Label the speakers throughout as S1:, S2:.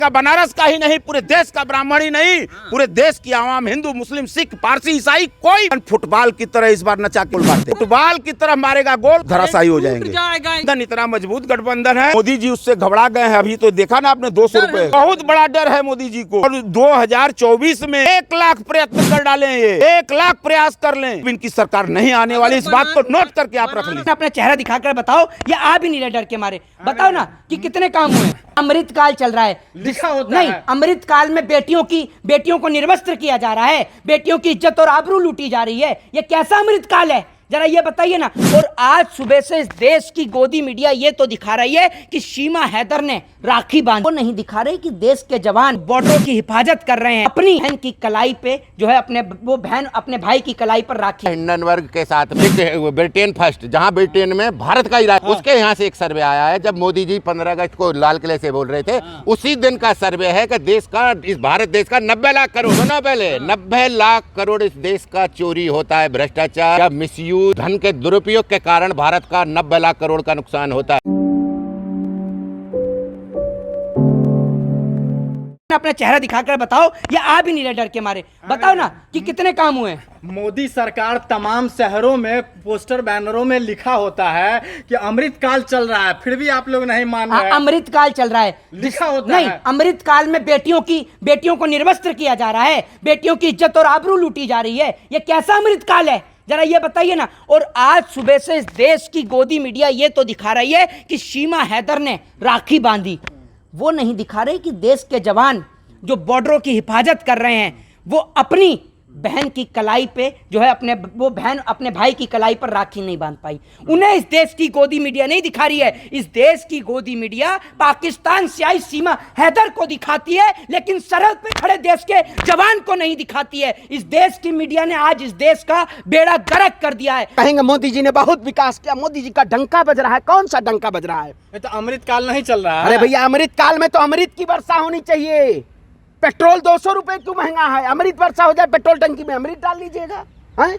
S1: का बनारस का ही नहीं, पूरे देश का ब्राह्मण ही नहीं, पूरे देश की आवाम, हिंदू मुस्लिम सिख पारसी ईसाई, कोई फुटबॉल की तरह इस बार नचा गोल मारते, फुटबॉल की तरह मारेगा गोल, धराशायी हो जाएंगे। इतना मजबूत गठबंधन है, मोदी जी उससे घबरा गए हैं। अभी तो देखा ना आपने 200 रुपए, बहुत बड़ा डर है मोदी जी को। और 2024 में 1 लाख प्रयत्न कर डालें, ये 1 लाख प्रयास कर लें, इनकी सरकार नहीं आने वाली। इस बात को नोट करके आप रख लीजिए।
S2: अपना चेहरा दिखाकर बताओ, या आ भी नहीं रहे डर के मारे। बताओ ना कि कितने काम हुए। अमृत काल चल रहा है,
S3: लिखा होता
S2: नहीं
S3: है।
S2: अमृत काल में बेटियों को निर्वस्त्र किया जा रहा है, बेटियों की इज्जत और आबरू लूटी जा रही है। ये कैसा अमृत काल है, जरा ये बताइए ना। और आज सुबह से इस देश की गोदी मीडिया ये तो दिखा रही है कि सीमा हैदर ने राखी बांधी, वो नहीं दिखा रही कि देश के जवान बॉर्डर की हिफाजत कर रहे हैं। अपनी बहन की कलाई पे जो है वो बहन अपने भाई की कलाई पर राखी।
S4: हिंडन वर्ग के साथ ब्रिटेन फर्स्ट, जहां ब्रिटेन में भारत का इलाका, उसके यहाँ से एक सर्वे आया है। जब मोदी जी 15 अगस्त को लाल किले से बोल रहे थे, उसी दिन का सर्वे है कि देश का, इस भारत देश का 90 लाख करोड़, सुना पहले 90 लाख करोड़ इस देश का चोरी होता है, भ्रष्टाचार या मिसयूज, धन के दुरुपयोग के कारण भारत का 90 लाख करोड़ का नुकसान होता है।
S2: अपना चेहरा दिखाकर बताओ, या आ भी नहीं रहे डर के मारे। बताओ ना कि कितने काम हुए।
S3: मोदी सरकार तमाम शहरों में पोस्टर बैनरों में लिखा होता है कि अमृत काल चल रहा है, फिर भी आप लोग नहीं मान रहे।
S2: अमृत काल चल रहा है,
S3: लिखा होता
S2: नहीं
S3: है।
S2: अमृत काल में बेटियों को निर्वस्त्र किया जा रहा है, बेटियों की इज्जत और आबरू लूटी जा रही है। ये कैसा अमृत काल है, जरा ये बताइए ना। और आज सुबह से इस देश की गोदी मीडिया ये तो दिखा रही है कि सीमा हैदर ने राखी बांधी, वो नहीं दिखा रही कि देश के जवान जो बॉर्डरों की हिफाजत कर रहे हैं, वो अपनी बहन की कलाई पे जो है वो बहन अपने भाई की कलाई पर राखी नहीं बांध पाई। उन्हें इस देश की गोदी मीडिया नहीं दिखा रही है। इस देश की गोदी मीडिया पाकिस्तान से आई सीमा हैदर को दिखाती है, लेकिन सरहद पे खड़े देश के जवान को नहीं दिखाती है। इस देश की मीडिया ने आज इस देश का बेड़ा गर्क कर दिया है।
S5: कहेंगे मोदी जी ने बहुत विकास किया, मोदी जी का डंका बज रहा है। कौन सा डंका बज रहा है?
S3: ये तो अमृत काल नहीं चल रहा है।
S5: अरे भैया, अमृत काल में तो अमृत की वर्षा होनी चाहिए। पेट्रोल 200 रुपए क्यों महंगा है? अमृत वर्षा हो जाए, पेट्रोल टंकी में अमृत डाल लीजिएगा, हैं?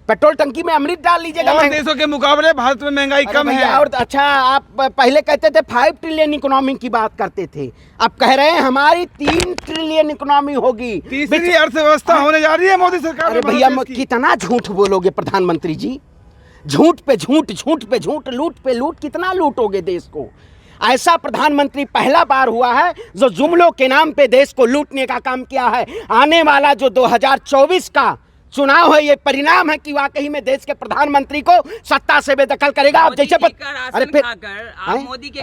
S5: पेट्रोल टंकी में अमृत डाल लीजिएगा।
S6: और देशों के मुकाबले भारत में महंगाई कम है।
S5: और अच्छा, आप पहले कहते थे 5 ट्रिलियन इकोनॉमी की बात करते थे, अब कह रहे हैं हमारी 3 ट्रिलियन इकोनॉमी होगी,
S6: तीसरी अर्थव्यवस्था होने जा रही है मोदी सरकार।
S5: अरे भैया, कितना झूठ बोलोगे प्रधानमंत्री जी? झूठ पे झूठ, झूठ पे झूठ, लूट पे लूट, कितना लूटोगे देश को? ऐसा प्रधानमंत्री पहला बार हुआ है जो जुमलों के नाम पे देश को लूटने का काम किया है। आने वाला जो 2024 का चुनाव है, ये परिणाम है कि वाकई में देश के प्रधानमंत्री को सत्ता से बेदखल करेगा। आप जैसे
S2: अरे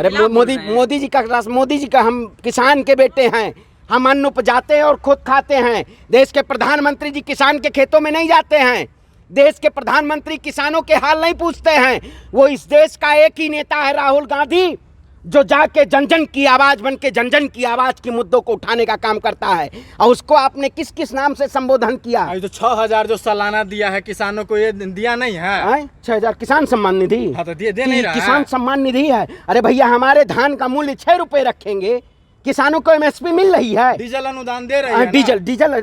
S2: फिर
S5: मोदी जी का हम किसान के बेटे हैं, हम अन्न उपजाते हैं और खुद खाते हैं। देश के प्रधानमंत्री जी किसान के खेतों में नहीं जाते हैं। देश के प्रधानमंत्री किसानों के हाल नहीं पूछते हैं। वो इस देश का एक ही नेता है, राहुल गांधी, जो जाके जन जन की आवाज बन के जन जन की आवाज की मुद्दों को उठाने का काम करता है। और उसको आपने किस किस नाम से संबोधन किया?
S3: जो 6000 जो सालाना दिया है किसानों को, ये दिया नहीं है?
S5: 6000 किसान सम्मान निधि।
S3: हाँ, तो दे नहीं रहा
S5: किसान सम्मान निधि है। अरे भैया, हमारे धान का मूल्य 6 रुपए रखेंगे, किसानों को MSP मिल रही है,
S3: डीजल अनुदान दे रहे हैं,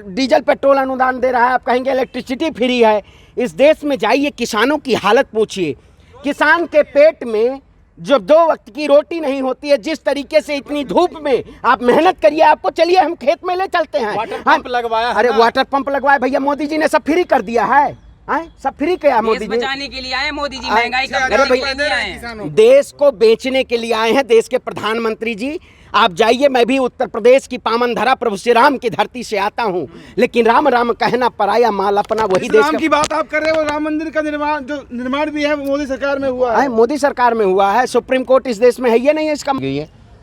S5: डीजल पेट्रोल अनुदान दे रहा है। आप कहेंगे इलेक्ट्रिसिटी फ्री है। इस देश में जाइए, किसानों की हालत पूछिए। किसान के पेट में जब 2 वक्त की रोटी नहीं होती है, जिस तरीके से इतनी धूप में आप मेहनत करिए, आपको चलिए हम खेत में ले चलते हैं।
S3: वाटर पंप लगवाया।
S5: अरे वाटर पंप लगवाया भैया, मोदी जी ने सब फ्री कर दिया है। सब फ्री किया मोदी जी।
S2: बचाने के लिए आए मोदी जी, महंगाई कम
S5: अरे
S2: करने के लिए आए हैं।
S5: देश को बेचने के लिए आए हैं देश के प्रधानमंत्री जी। आप जाइए, मैं भी उत्तर प्रदेश की पावन धरा प्रभु श्री राम की धरती से आता हूँ, लेकिन राम राम कहना पराया माल अपना। वही देश
S6: राम की बात आप कर रहे हो, राम मंदिर का निर्माण भी है, वो मोदी सरकार में हुआ है।
S5: मोदी सरकार में हुआ है। सुप्रीम कोर्ट इस देश में है, ये नहीं है इसका।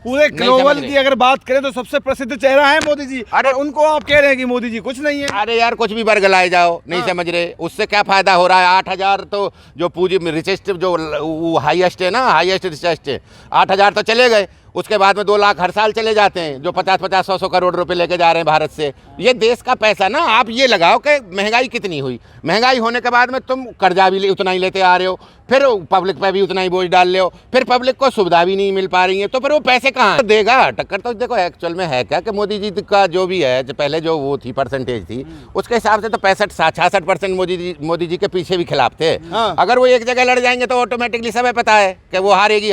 S6: पूरे ग्लोबल की अगर बात करें तो सबसे प्रसिद्ध चेहरा है मोदी जी। अरे उनको आप कह रहे हैं कि मोदी जी कुछ नहीं है।
S4: अरे यार, कुछ भी बरगलाए जाओ, नहीं समझ रहे, उससे क्या फायदा हो रहा है? 8000 तो जो पूंजी रिचेस्ट, जो हाईएस्ट है ना, हाईएस्ट रिचेस्ट है, 8000 तो चले गए। उसके बाद में 2 लाख हर साल चले जाते हैं, जो 50-50, 100-100 करोड़ रुपए लेके जा रहे हैं भारत से। ये देश का पैसा ना। आप ये लगाओ कि महंगाई कितनी हुई, महंगाई होने के बाद में तुम कर्जा भी उतना ही लेते आ रहे हो, फिर पब्लिक पे भी उतना ही बोझ डाल रहे हो, फिर पब्लिक को सुविधा भी नहीं मिल पा रही है, तो फिर वो पैसे कहाँ देगा? टक्कर तो देखो एक्चुअल में है क्या कि मोदी जी का जो भी है, जो पहले जो वो थी परसेंटेज थी, उसके हिसाब से तो 65-66% मोदी जी के पीछे भी खिलाफ थे। अगर वो एक जगह लड़ जाएंगे तो ऑटोमेटिकली सब पता है कि वो हारेगी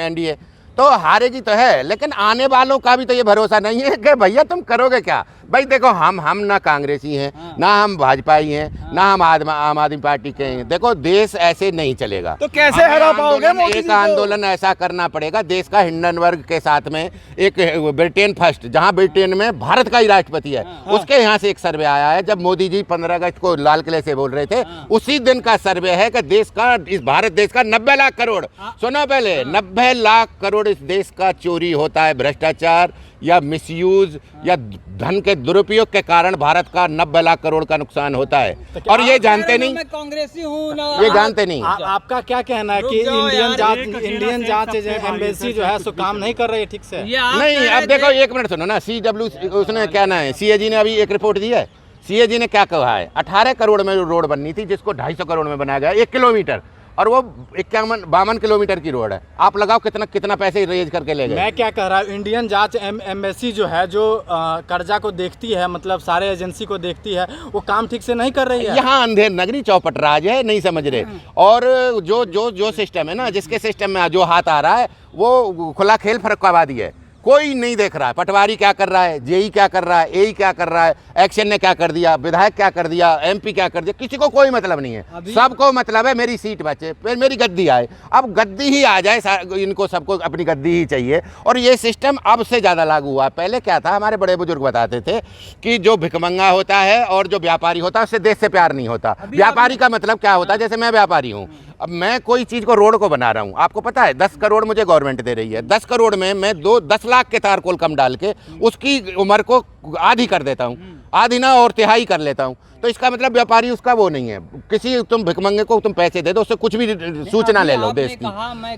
S4: NDA। तो हारेगी तो है, लेकिन आने वालों का भी तो ये भरोसा नहीं है कि भैया तुम करोगे क्या। भाई देखो हम ना कांग्रेसी हैं, ना हम भाजपाई हैं, ना हम आम आदमी पार्टी के हैं। देखो देश ऐसे नहीं चलेगा।
S6: तो कैसे हरा पाओगे मोदी जी
S4: एक
S6: को?
S4: आंदोलन ऐसा करना पड़ेगा देश का हिंडनबर्ग के साथ में, एक ब्रिटेन फर्स्ट, जहां ब्रिटेन में भारत का ही राष्ट्रपति है, उसके यहाँ से एक सर्वे आया है। जब मोदी जी 15 अगस्त को लाल किले से बोल रहे थे, उसी दिन का सर्वे है कि देश का, इस भारत देश का 90 लाख करोड़, सुनो पहले, 90 लाख करोड़ इस देश का चोरी होता है, भ्रष्टाचार या मिसयूज या धन के दुरुपयोग के कारण भारत का 90 लाख करोड़ का नुकसान होता है। और ये जानते नहीं,
S7: मैं कांग्रेसी हूँ ना,
S4: ये जानते नहीं।
S3: आपका क्या कहना है कि इंडियन जांच एम्बेसी जो है सो काम नहीं कर रही है ठीक से?
S4: नहीं, अब देखो एक मिनट सुनो ना, उसने क्या ना है, CAG ने अभी एक रिपोर्ट दी है। CAG ने क्या कहा है, 18 करोड़ में रोड बननी थी, जिसको 250 करोड़ में बनाया गया 1 किलोमीटर, और वो 52 किलोमीटर की रोड है। आप लगाओ कितना पैसे रेज करके ले गए।
S3: मैं क्या कह रहा हूँ, इंडियन जांच एम्बेसी जो है, जो कर्जा को देखती है, मतलब सारे एजेंसी को देखती है, वो काम ठीक से नहीं कर रही है।
S4: यहाँ अंधेर नगरी चौपट राज है, नहीं समझ रहे। और जो सिस्टम है ना, जिसके सिस्टम में जो हाथ आ रहा है, वो खुला खेल फर्रुखाबादी है। कोई नहीं देख रहा है, पटवारी क्या कर रहा है, जेई क्या कर रहा है, एई क्या कर रहा है, एक्शन ने क्या कर दिया, विधायक क्या कर दिया, MP क्या कर दिया, किसी को कोई मतलब नहीं है। सबको मतलब है मेरी सीट बचे, फिर मेरी गद्दी आए। अब गद्दी ही आ जाए, इनको सबको अपनी गद्दी ही चाहिए। और ये सिस्टम अब से ज़्यादा लागू हुआ। पहले क्या था, हमारे बड़े बुजुर्ग बताते थे कि जो भिखमंगा होता है और जो व्यापारी होता है, उससे देश से प्यार नहीं होता। व्यापारी का मतलब क्या होता है, जैसे मैं व्यापारी हूँ, अब मैं कोई चीज़ को, रोड को बना रहा हूँ, आपको पता है 10 करोड़ मुझे गवर्नमेंट दे रही है। 10 करोड़ में मैं 10 लाख के तारकोल कम डाल के उसकी उम्र को आधी कर देता हूँ, आधी ना और तिहाई कर लेता हूँ। तो इसका मतलब व्यापारी उसका वो नहीं है। किसी तुम भिखमंगे को तुम पैसे दे दो, उससे कुछ भी सूचना ले लो देश की।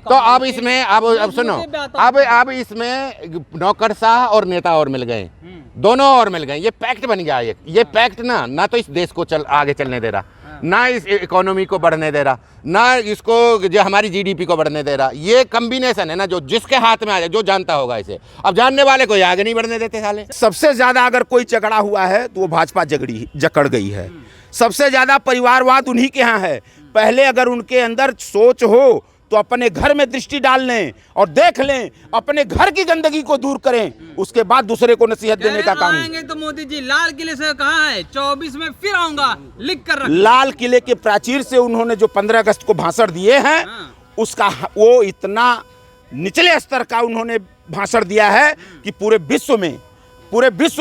S4: तो अब इसमें अब सुनो, अब इसमें नौकरशाह और नेता और मिल गए, दोनों और मिल गए। ये पैक्ट बन गया। ये पैक्ट ना तो इस देश को आगे चलने दे रहा, ना इस इकोनॉमी को बढ़ने दे रहा, ना इसको जो हमारी GDP को बढ़ने दे रहा। ये कॉम्बिनेशन है ना, जो जिसके हाथ में आ जाए, जो जानता होगा इसे। अब जानने वाले को आगे नहीं बढ़ने देते साले।
S1: सबसे ज्यादा अगर कोई झगड़ा हुआ है तो वो भाजपा जकड़ गई है। सबसे ज्यादा परिवारवाद उन्हीं के यहाँ है। पहले अगर उनके अंदर सोच हो तो अपने घर में दृष्टि डाल लें और देख लें, अपने घर की गंदगी को दूर करें, उसके बाद दूसरे को नसीहत देने का काम।
S7: आएंगे तो मोदी जी लाल किले से कहा है 24 में फिर आऊंगा, लिख कर रखो।
S1: लाल किले के प्राचीर से उन्होंने जो 15 अगस्त को भाषण दिए हैं, उसका वो इतना निचले स्तर का उन्होंने भाषण दिया है कि पूरे विश्व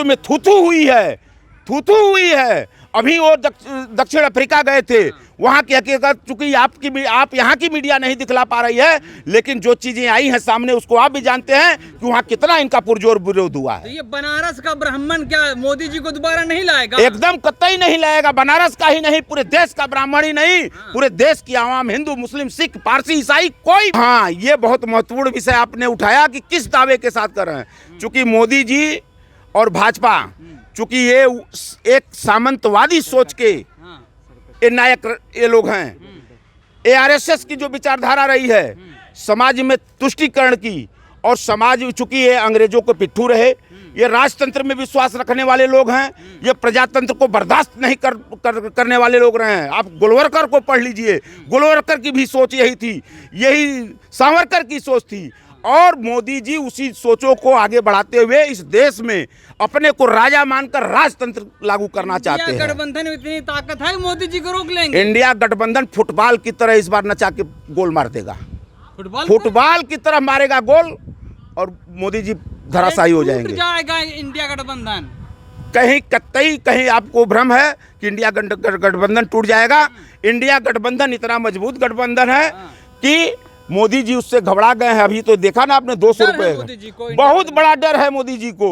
S1: में थू-थू हुई है। अभी वो दक्षिण अफ्रीका गए थे, वहाँ की हकीकत चूंकि आप यहाँ की मीडिया नहीं दिखला पा रही है, लेकिन जो चीजें आई हैं सामने उसको आप भी जानते हैं कि वहाँ कितना इनका पुरजोर विरोध हुआ है।
S7: तो ये बनारस का ब्राह्मण क्या मोदी जी को दोबारा नहीं लाएगा?
S1: एकदम कतई नहीं लाएगा। बनारस का ही नहीं, पूरे देश का ब्राह्मण ही नहीं, पूरे देश की आवाम, हिंदू, मुस्लिम, सिख, पारसी, ईसाई, कोई। हाँ, ये बहुत महत्वपूर्ण विषय आपने उठाया कि किस दावे के साथ कर रहे हैं। चूंकि मोदी जी और भाजपा, चूंकि ये एक सामंतवादी सोच के ये नायक ये लोग हैं। ARSS की जो विचारधारा रही है समाज में तुष्टीकरण की, और समाज, चूंकि ये अंग्रेजों को पिट्ठू रहे, ये राजतंत्र में विश्वास रखने वाले लोग हैं, ये प्रजातंत्र को बर्दाश्त नहीं करने वाले लोग रहे हैं। आप गोलवरकर को पढ़ लीजिए, गोलवरकर की भी सोच यही थी, यही सावरकर की सोच थी। और मोदी जी उसी सोचों को आगे बढ़ाते हुए इस देश में अपने को राजा मानकर राजतंत्र लागू करना चाहते हैं।
S7: गठबंधन में इतनी ताकत है, मोदी जी को रोक लेंगे।
S1: इंडिया गठबंधन फुटबॉल की तरह इस बार नचा के गोल मार देगा, फुटबॉल की तरह मारेगा गोल, और मोदी जी धराशायी हो जाएंगे।
S7: जाएगा इंडिया गठबंधन।
S1: कहीं आपको भ्रम है कि इंडिया गठबंधन टूट जाएगा। इंडिया गठबंधन इतना मजबूत गठबंधन है कि मोदी जी उससे घबरा गए हैं। अभी तो देखा ना आपने 200 रुपए, बहुत बड़ा डर है मोदी जी को।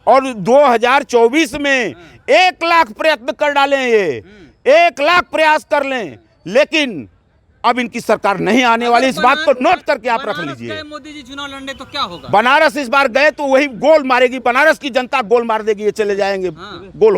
S1: और 2024 में 1 लाख प्रयत्न कर डालें, ये 1 लाख प्रयास कर लें, लेकिन अब इनकी सरकार नहीं आने वाली। इस बात को नोट करके आप रख लीजिए।
S7: मोदी जी चुनाव लड़ने तो क्या होगा?
S1: बनारस इस बार गए तो वही गोल मारेगी, बनारस की जनता गोल मार देगी, ये चले जाएंगे, गोल हो